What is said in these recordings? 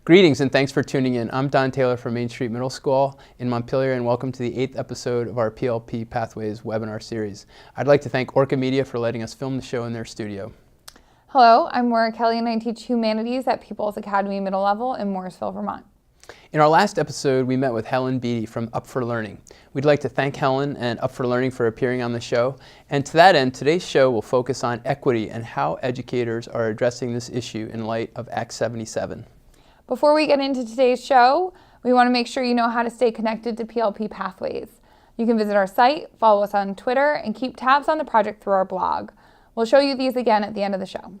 Greetings and thanks for tuning in. I'm Don Taylor from Main Street Middle School in Montpelier, and welcome to the 8th episode of our PLP Pathways webinar series. I'd like to thank Orca Media for letting us film the show in their studio. Hello, I'm Maura Kelly and I teach Humanities at People's Academy Middle Level in Morrisville, Vermont. In our last episode, we met with Helen Beatty from Up for Learning. We'd like to thank Helen and Up for Learning for appearing on the show. And to that end, today's show will focus on equity and how educators are addressing this issue in light of Act 77. Before we get into today's show, we want to make sure you know how to stay connected to PLP Pathways. You can visit our site, follow us on Twitter, and keep tabs on the project through our blog. We'll show you these again at the end of the show.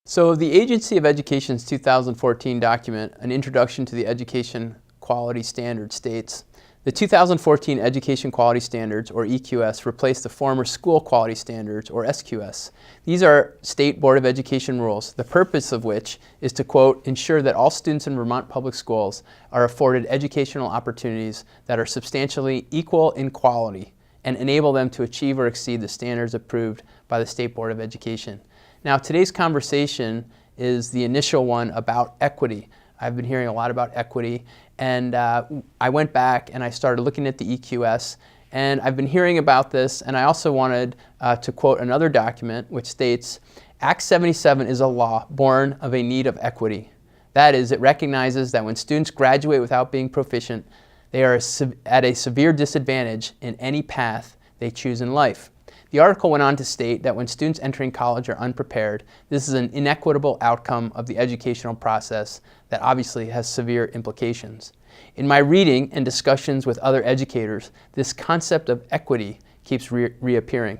So the Agency of Education's 2014 document, An Introduction to the Education Quality Standards, states, the 2014 Education Quality Standards, or EQS, replaced the former School Quality Standards, or SQS. These are State Board of Education rules, the purpose of which is to, quote, ensure that all students in Vermont public schools are afforded educational opportunities that are substantially equal in quality and enable them to achieve or exceed the standards approved by the State Board of Education. Now, today's conversation is the initial one about equity. I've been hearing a lot about equity, and I went back and I started looking at the EQS, and I've been hearing about this, and I also wanted to quote another document which states, Act 77 is a law born of a need of equity. That is, it recognizes that when students graduate without being proficient, they are at a severe disadvantage in any path they choose in life. The article went on to state that when students entering college are unprepared, this is an inequitable outcome of the educational process that obviously has severe implications. In my reading and discussions with other educators, this concept of equity keeps reappearing.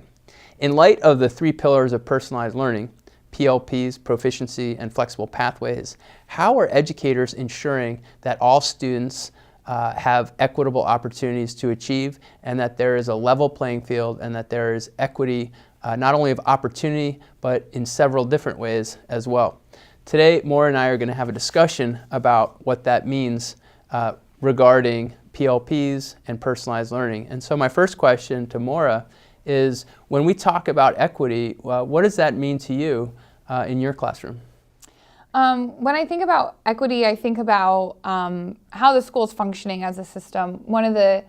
In light of the three pillars of personalized learning, PLPs, proficiency, and flexible pathways, how are educators ensuring that all students have equitable opportunities to achieve, and that there is a level playing field, and that there is equity not only of opportunity, but in several different ways as well. Today, Maura and I are going to have a discussion about what that means regarding PLPs and personalized learning. And so my first question to Maura is, when we talk about equity, what does that mean to you in your classroom? When I think about equity, I think about how the school is functioning as a system. One of the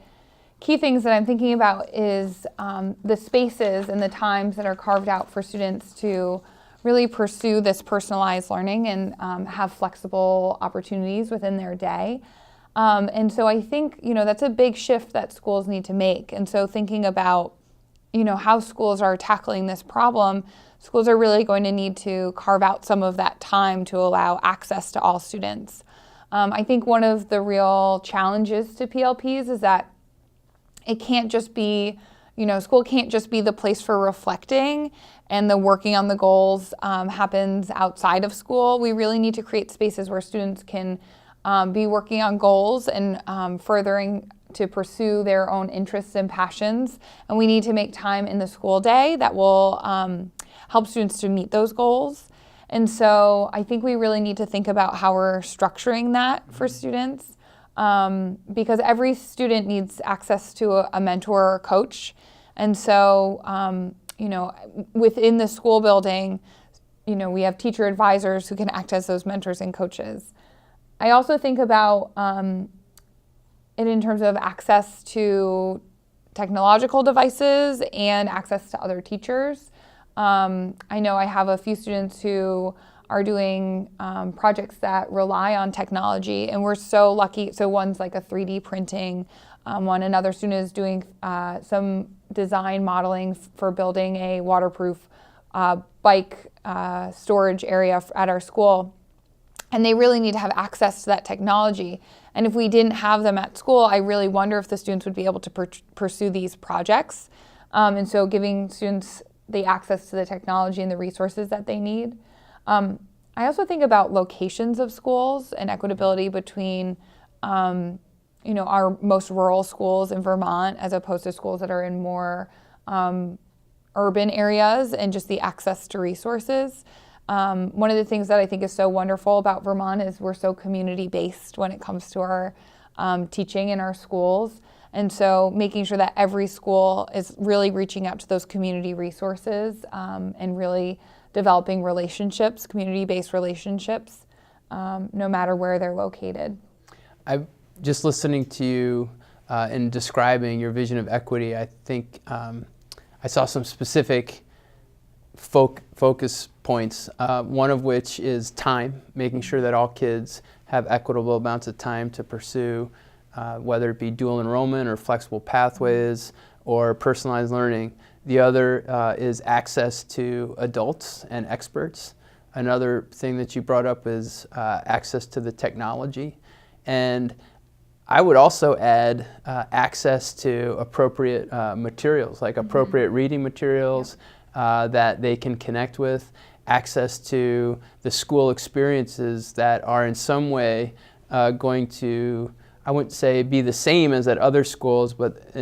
key things that I'm thinking about is the spaces and the times that are carved out for students to really pursue this personalized learning and have flexible opportunities within their day. And so I think, that's a big shift that schools need to make. And so thinking about, how schools are tackling this problem, schools are really going to need to carve out some of that time to allow access to all students. I think one of the real challenges to PLPs is that it can't just be, school can't just be the place for reflecting and the working on the goals happens outside of school. We really need to create spaces where students can be working on goals and furthering to pursue their own interests and passions. And we need to make time in the school day that will help students to meet those goals. And so I think we really need to think about how we're structuring that for students, because every student needs access to a mentor or coach. And so, within the school building, we have teacher advisors who can act as those mentors and coaches. I also think about it in terms of access to technological devices and access to other teachers. I know I have a few students who are doing projects that rely on technology, and we're so lucky. So one's like a 3D printing one. Another student is doing some design modeling for building a waterproof bike storage area at our school. And they really need to have access to that technology. And if we didn't have them at school, I really wonder if the students would be able to pursue these projects. And so giving students the access to the technology and the resources that they need. I also think about locations of schools and equitability between, our most rural schools in Vermont as opposed to schools that are in more urban areas, and just the access to resources. One of the things that I think is so wonderful about Vermont is we're so community-based when it comes to our teaching in our schools. And so making sure that every school is really reaching out to those community resources and really developing relationships, community-based relationships, no matter where they're located. I'm just listening to you in describing your vision of equity. I think I saw some specific focus points, one of which is time, making sure that all kids have equitable amounts of time to pursue, whether it be dual enrollment or flexible pathways or personalized learning. The other is access to adults and experts. Another thing that you brought up is access to the technology. And I would also add access to appropriate materials, like appropriate reading materials that they can connect with, access to the school experiences that are in some way going to, I wouldn't say be the same as at other schools, but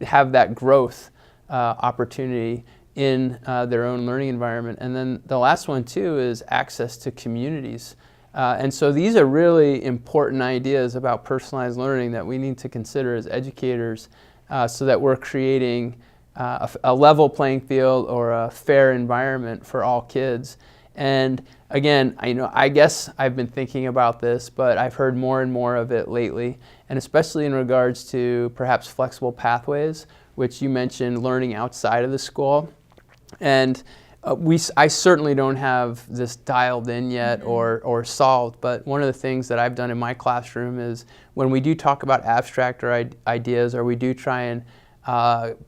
have that growth opportunity in their own learning environment. And then the last one too is access to communities. And so these are really important ideas about personalized learning that we need to consider as educators so that we're creating a level playing field or a fair environment for all kids. And again, I guess I've been thinking about this, but I've heard more and more of it lately, and especially in regards to perhaps flexible pathways, which you mentioned learning outside of the school. And I certainly don't have this dialed in yet or solved, but one of the things that I've done in my classroom is when we do talk about abstract or ideas, or we do try and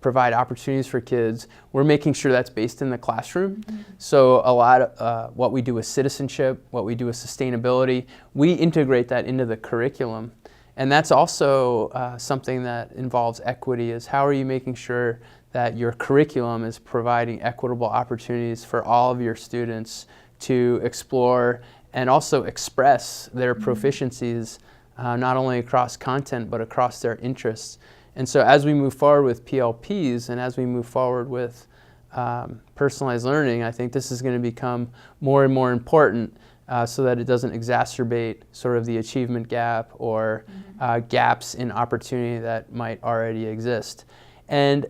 provide opportunities for kids, we're making sure that's based in the classroom. So a lot of what we do with citizenship, what we do with sustainability, we integrate that into the curriculum. And that's also something that involves equity, is how are you making sure that your curriculum is providing equitable opportunities for all of your students to explore and also express their proficiencies, not only across content, but across their interests. And so as we move forward with PLPs and as we move forward with personalized learning, I think this is going to become more and more important so that it doesn't exacerbate sort of the achievement gap or gaps in opportunity that might already exist. And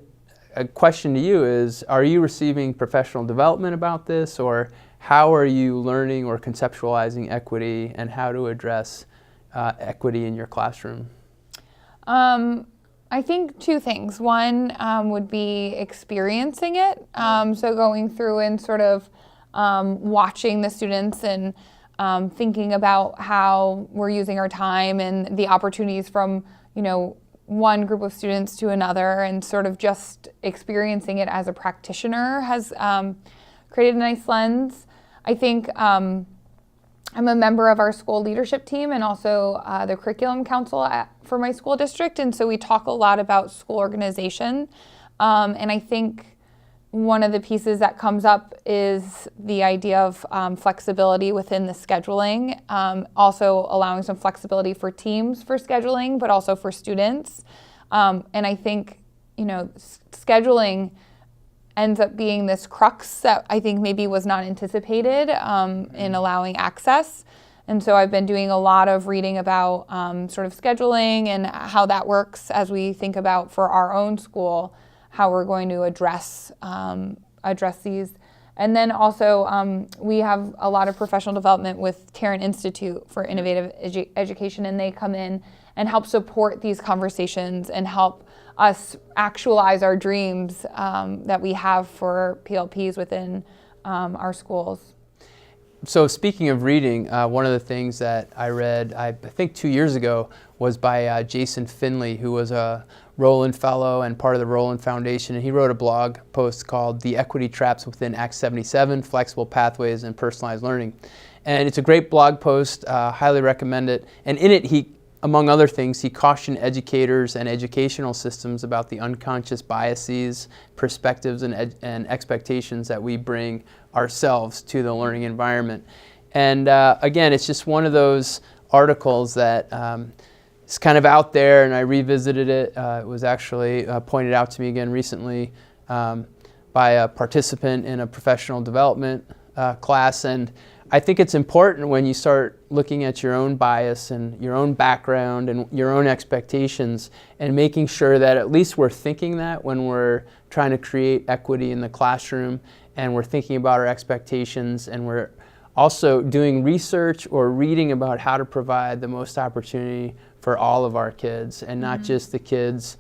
a question to you is, are you receiving professional development about this, or how are you learning or conceptualizing equity and how to address equity in your classroom? I think two things. One would be experiencing it, so going through and sort of watching the students and thinking about how we're using our time and the opportunities from, one group of students to another, and sort of just experiencing it as a practitioner has created a nice lens. I think I'm a member of our school leadership team and also the curriculum council for my school district, and so we talk a lot about school organization. And I think one of the pieces that comes up is the idea of flexibility within the scheduling, also allowing some flexibility for teams for scheduling, but also for students. And I think, scheduling ends up being this crux that I think maybe was not anticipated in allowing access. And so I've been doing a lot of reading about sort of scheduling and how that works as we think about for our own school how we're going to address these. And then also we have a lot of professional development with Tarrant Institute for Innovative Education, and they come in and help support these conversations and help us actualize our dreams that we have for PLPs within our schools. So speaking of reading, one of the things that I read, I think 2 years ago, was by Jason Finley, who was a Rowland Fellow and part of the Rowland Foundation. And he wrote a blog post called The Equity Traps Within Act 77, Flexible Pathways and Personalized Learning. And it's a great blog post, highly recommend it. And in it, he, among other things, he cautioned educators and educational systems about the unconscious biases, perspectives, and expectations that we bring ourselves to the learning environment. And again, it's just one of those articles that is kind of out there, and I revisited it. It was actually pointed out to me again recently by a participant in a professional development class, and I think it's important when you start looking at your own bias and your own background and your own expectations, and making sure that at least we're thinking that when we're trying to create equity in the classroom, and we're thinking about our expectations, and we're also doing research or reading about how to provide the most opportunity for all of our kids, and not just the kids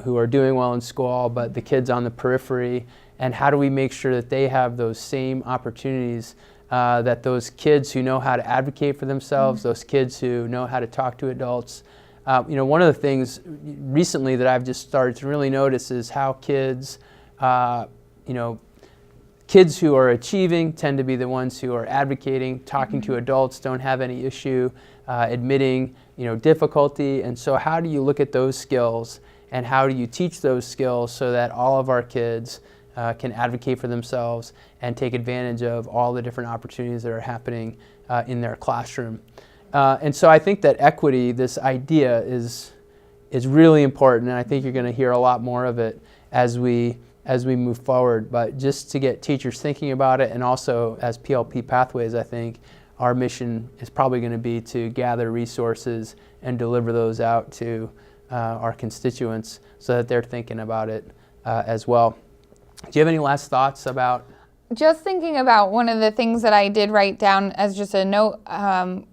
who are doing well in school, but the kids on the periphery, and how do we make sure that they have those same opportunities that those kids who know how to advocate for themselves, those kids who know how to talk to adults. One of the things recently that I've just started to really notice is how kids, kids who are achieving tend to be the ones who are advocating, talking to adults, don't have any issue admitting, difficulty. And so how do you look at those skills, and how do you teach those skills so that all of our kids can advocate for themselves and take advantage of all the different opportunities that are happening in their classroom? And so I think that equity, this idea, is really important, and I think you're going to hear a lot more of it as we move forward. But just to get teachers thinking about it, and also as PLP Pathways, I think our mission is probably going to be to gather resources and deliver those out to our constituents so that they're thinking about it as well. Do you have any last thoughts about? Just thinking about one of the things that I did write down as just a note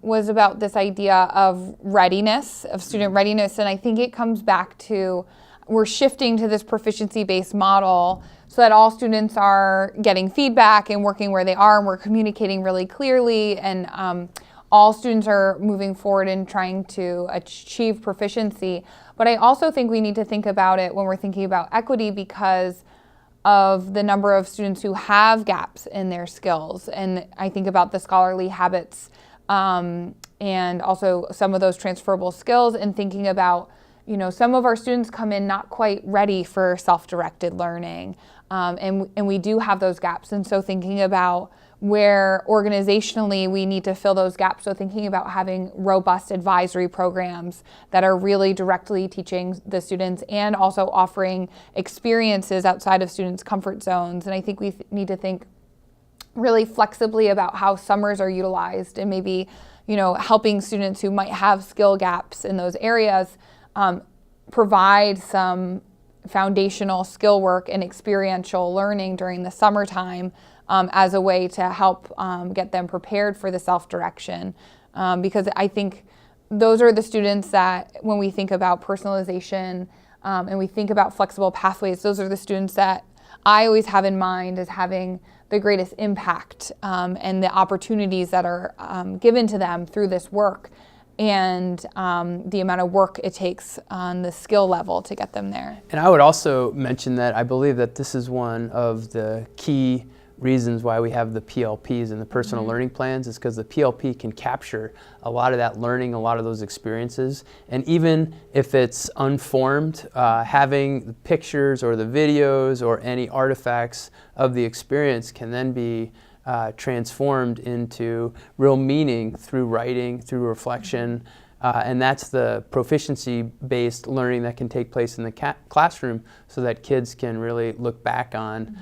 was about this idea of readiness, of student readiness. And I think it comes back to, we're shifting to this proficiency-based model so that all students are getting feedback and working where they are, and we're communicating really clearly, and all students are moving forward and trying to achieve proficiency. But I also think we need to think about it when we're thinking about equity, because of the number of students who have gaps in their skills. And I think about the scholarly habits and also some of those transferable skills, and thinking about, some of our students come in not quite ready for self-directed learning. And we do have those gaps. And so thinking about where organizationally we need to fill those gaps. So thinking about having robust advisory programs that are really directly teaching the students, and also offering experiences outside of students' comfort zones. And I think we need to think really flexibly about how summers are utilized, and maybe, helping students who might have skill gaps in those areas provide some foundational skill work and experiential learning during the summertime as a way to help get them prepared for the self-direction. Because I think those are the students that, when we think about personalization and we think about flexible pathways, those are the students that I always have in mind as having the greatest impact and the opportunities that are given to them through this work, and the amount of work it takes on the skill level to get them there. And I would also mention that I believe that this is one of the key reasons why we have the PLPs and the personal learning plans, is because the PLP can capture a lot of that learning, a lot of those experiences. And even if it's unformed, having the pictures or the videos or any artifacts of the experience can then be transformed into real meaning through writing, through reflection. And that's the proficiency-based learning that can take place in the classroom, so that kids can really look back on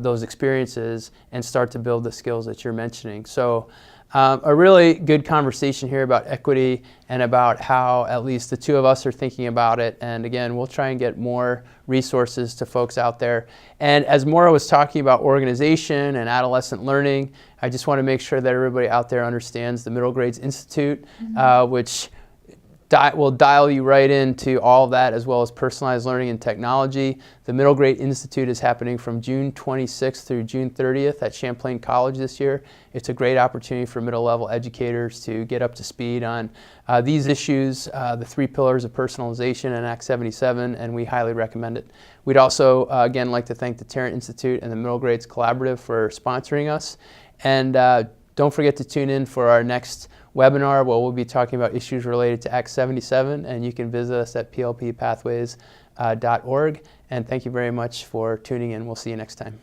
those experiences and start to build the skills that you're mentioning. So a really good conversation here about equity, and about how at least the two of us are thinking about it. And again, we'll try and get more resources to folks out there. And as Maura was talking about organization and adolescent learning, I just want to make sure that everybody out there understands the Middle Grades Institute, which will dial you right into all of that, as well as personalized learning and technology. The Middle Grade Institute is happening from June 26th through June 30th at Champlain College this year. It's a great opportunity for middle level educators to get up to speed on these issues, the 3 pillars of personalization and Act 77, and we highly recommend it. We'd also, again, like to thank the Tarrant Institute and the Middle Grades Collaborative for sponsoring us. And don't forget to tune in for our next webinar, where we'll be talking about issues related to Act 77, and you can visit us at plppathways.org. And thank you very much for tuning in. We'll see you next time.